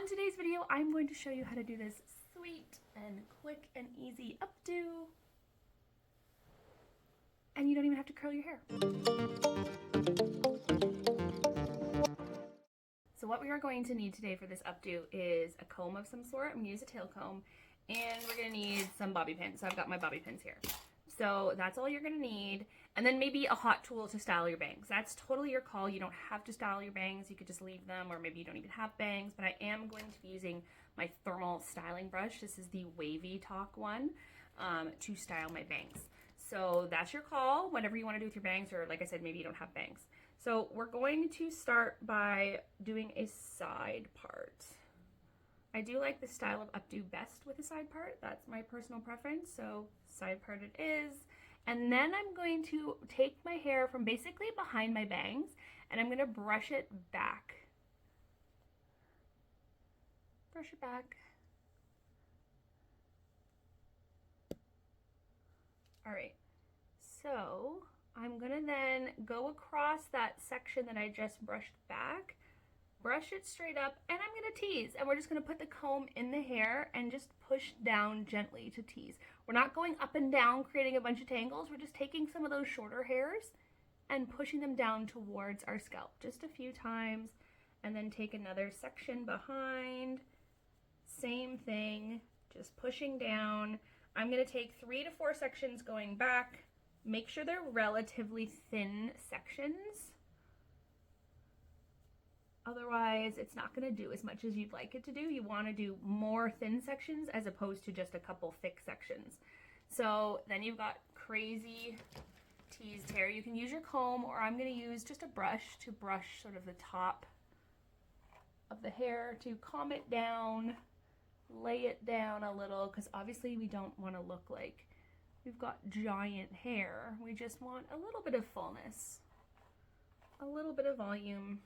today's video, I'm going to show you how to do this sweet and quick and easy updo. And you don't even have to curl your hair. So what we are going to need today for this updo is a comb of some sort. I'm going to use a tail comb. And we're going to need some bobby pins. So I've got my bobby pins here. So that's all you're going to need. And then maybe a hot tool to style your bangs. That's totally your call. You don't have to style your bangs. You could just leave them, or maybe you don't even have bangs. But I am going to be using my thermal styling brush. This is the Wavy Talk one to style my bangs. So that's your call, whatever you want to do with your bangs, or like I said, maybe you don't have bangs. So we're going to start by doing a side part. I do like the style of updo best with a side part. That's my personal preference, so side part it is. And then I'm going to take my hair from basically behind my bangs, and I'm going to brush it back. Brush it back. All right, so I'm going to then go across that section that I just brushed back, brush it straight up, and I'm going to tease. And we're just going to put the comb in the hair and just push down gently to tease. We're not going up and down creating a bunch of tangles. We're just taking some of those shorter hairs and pushing them down towards our scalp just a few times, and then take another section behind. Same thing, just pushing down. I'm going to take 3 to 4 sections going back. Make sure they're relatively thin sections. Otherwise, it's not going to do as much as you'd like it to do. You want to do more thin sections as opposed to just a couple thick sections. So then you've got crazy teased hair. You can use your comb, or I'm going to use just a brush to brush sort of the top of the hair to calm it down, lay it down a little, because obviously we don't want to look like we've got giant hair. We just want a little bit of fullness, a little bit of volume,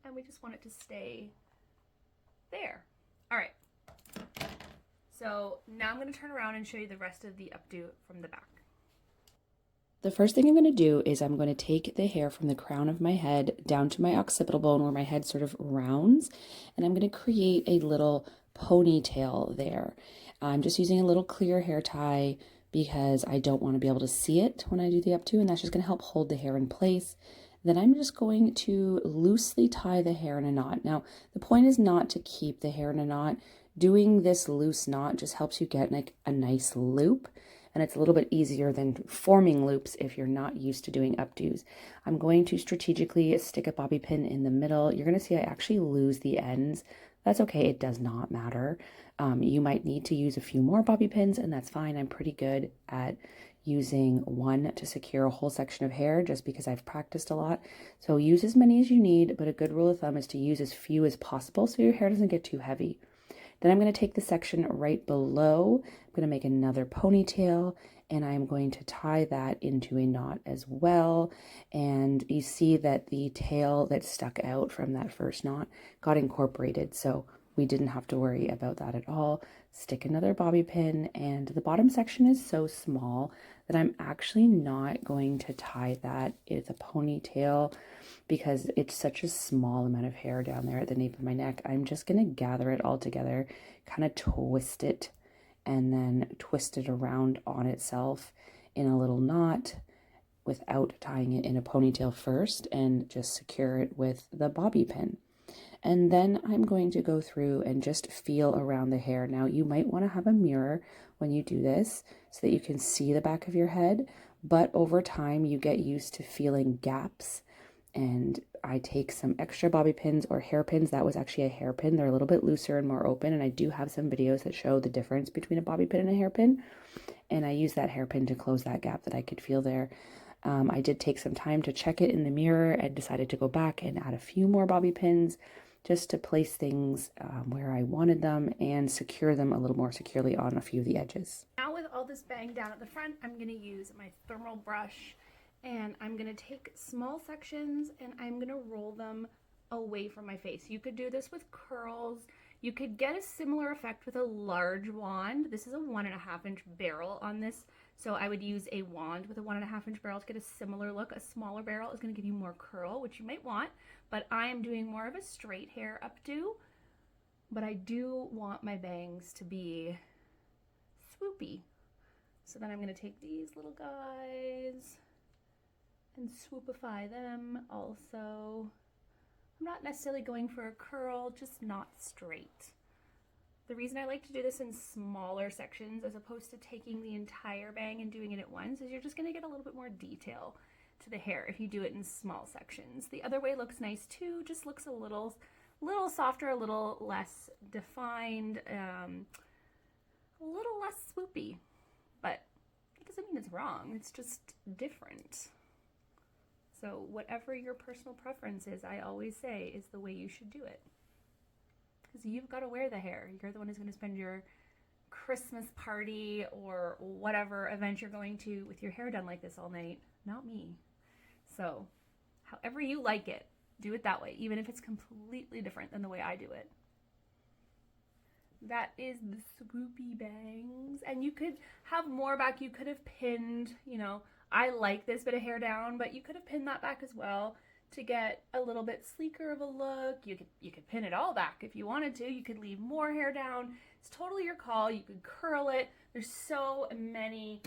and we just want it to stay there. All right, so now I'm going to turn around and show you the rest of the updo from the back. The first thing I'm going to do is I'm going to take the hair from the crown of my head down to my occipital bone where my head sort of rounds, and I'm going to create a little ponytail there. I'm just using a little clear hair tie because I don't want to be able to see it when I do the updo, and that's just going to help hold the hair in place. Then I'm just going to loosely tie the hair in a knot. Now, the point is not to keep the hair in a knot. Doing this loose knot just helps you get like a nice loop, and it's a little bit easier than forming loops if you're not used to doing updos. I'm going to strategically stick a bobby pin in the middle. You're going to see I actually lose the ends. That's okay, it does not matter. You might need to use a few more bobby pins, and that's fine. I'm pretty good at using one to secure a whole section of hair just because I've practiced a lot. So use as many as you need, but a good rule of thumb is to use as few as possible so your hair doesn't get too heavy. Then I'm going to take the section right below. I'm going to make another ponytail, and I'm going to tie that into a knot as well. And you see that the tail that stuck out from that first knot got incorporated, so we didn't have to worry about that at all. Stick another bobby pin, and the bottom section is so small that I'm actually not going to tie that as a ponytail because it's such a small amount of hair down there at the nape of my neck. I'm just going to gather it all together, kind of twist it, and then twist it around on itself in a little knot without tying it in a ponytail first, and just secure it with the bobby pin. And then I'm going to go through and just feel around the hair. Now, you might want to have a mirror when you do this so that you can see the back of your head, but over time you get used to feeling gaps. And I take some extra bobby pins or hairpins. That was actually a hairpin. They're a little bit looser and more open, and I do have some videos that show the difference between a bobby pin and a hairpin. And I use that hairpin to close that gap that I could feel there. I did take some time to check it in the mirror and decided to go back and add a few more bobby pins just to place things where I wanted them and secure them a little more securely on a few of the edges. Now with all this bang down at the front, I'm going to use my thermal brush, and I'm going to take small sections and I'm going to roll them away from my face. You could do this with curls. You could get a similar effect with a large wand. This is a 1.5-inch barrel on this, so I would use a wand with a 1.5-inch barrel to get a similar look. A smaller barrel is going to give you more curl, which you might want, but I am doing more of a straight hair updo. but I do want my bangs to be swoopy. So then I'm going to take these little guys and swoopify them also. I'm not necessarily going for a curl, just not straight. The reason I like to do this in smaller sections as opposed to taking the entire bang and doing it at once is you're just going to get a little bit more detail to the hair if you do it in small sections. The other way looks nice too, just looks a little softer, a little less defined, a little less swoopy. But it doesn't mean it's wrong, it's just different. So whatever your personal preference is, I always say, is the way you should do it. Because you've got to wear the hair. You're the one who's going to spend your Christmas party or whatever event you're going to with your hair done like this all night, not me. So however you like it, do it that way, even if it's completely different than the way I do it. That is the swoopy bangs. And you could have more back. You could have pinned, you know, I like this bit of hair down, but you could have pinned that back as well to get a little bit sleeker of a look. You could pin it all back if you wanted to. You could leave more hair down. It's totally your call. You could curl it. There's so many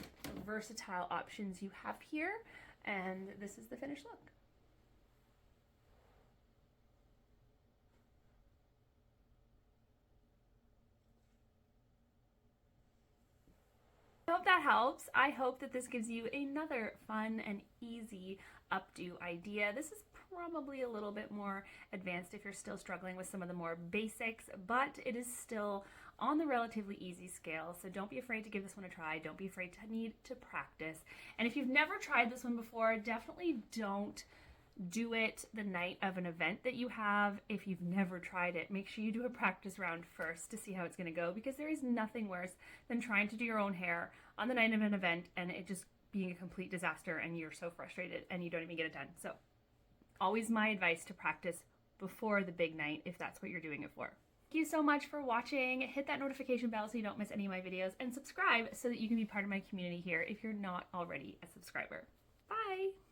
versatile options you have here, and this is the finished look. I hope that helps. I hope that this gives you another fun and easy updo idea. This is probably a little bit more advanced if you're still struggling with some of the more basics, but it is still on the relatively easy scale. So don't be afraid to give this one a try. Don't be afraid to need to practice. And if you've never tried this one before, definitely don't do it the night of an event that you have. If you've never tried it, make sure you do a practice round first to see how it's going to go, because there is nothing worse than trying to do your own hair on the night of an event and it just being a complete disaster and you're so frustrated and you don't even get it done. So always my advice to practice before the big night if that's what you're doing it for. Thank you so much for watching. Hit that notification bell so you don't miss any of my videos, and subscribe so that you can be part of my community here if you're not already a subscriber. Bye!